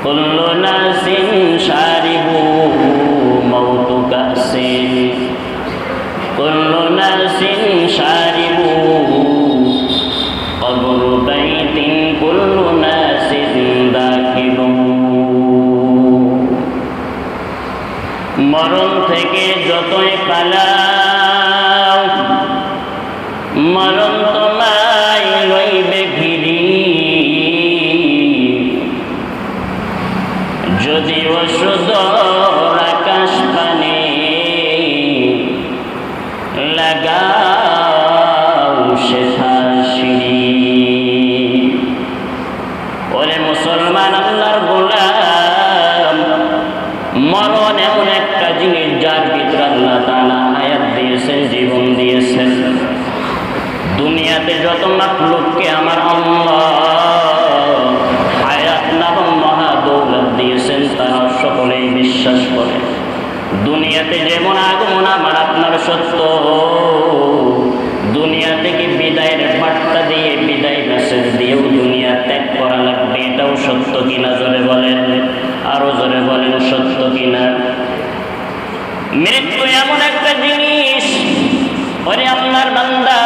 কুল্লু নাসিন শারিবু মাউতু Kachin কুল্লু নাসিন শারিবু কবরু বাইতিন কুল্লু নাসিন দাখিলু। মরণ থেকে যতই পালাও মরণ তোমায় লইবে ঘিরি, যদিও সুদূর আকাশ পানে লাগাও সেথা সিঁড়ি। ওরে মুসলমান আল্লাহর গোলাম, মরণ এমন একটা জিনিস যার ভিতরে আল্লাহ তাআলা হায়াত দিয়েছেন, জীবন দিয়েছেন। দুনিয়াতে যত মাখলুককে আমার আল্লাহ হায়াত নামক মহা দৌলত দিয়েছেন, তারা সকলেই বিশ্বাস করে। দুনিয়াতে যেমন আগমন আমার আপনার সত্য, দুনিয়া থেকে বিদায়ের বার্তা দিয়ে, বিদায় মেসেজ দিয়েও দুনিয়া ত্যাগ করা লাগবে, এটাও সত্য কিনা জোরে বলেন, আরো জোরে বলেন সত্য কিনা। মৃত্যু এমন একটা জিনিস, ওরে আল্লাহর বান্দা,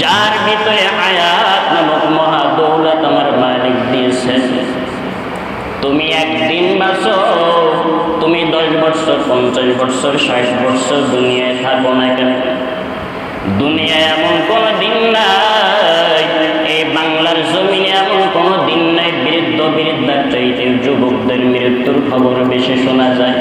যার ভিতরে হায়াত নামক মহা দৌলত আমার মালিক দিয়েছেন। তুমি একদিন বাঁচো, তুমি 10 বছর, 50 বছর, 60 বছর দুনিয়ায় থাকো না কেন, দুনিয়ায় এমন কোনো দিন নাই, এই বাংলার জমিনে এমন কোনো দিন নাই বৃদ্ধ বৃদ্ধার চাইতে যুবকদের মৃত্যুর খবর বেশি শোনা যায়।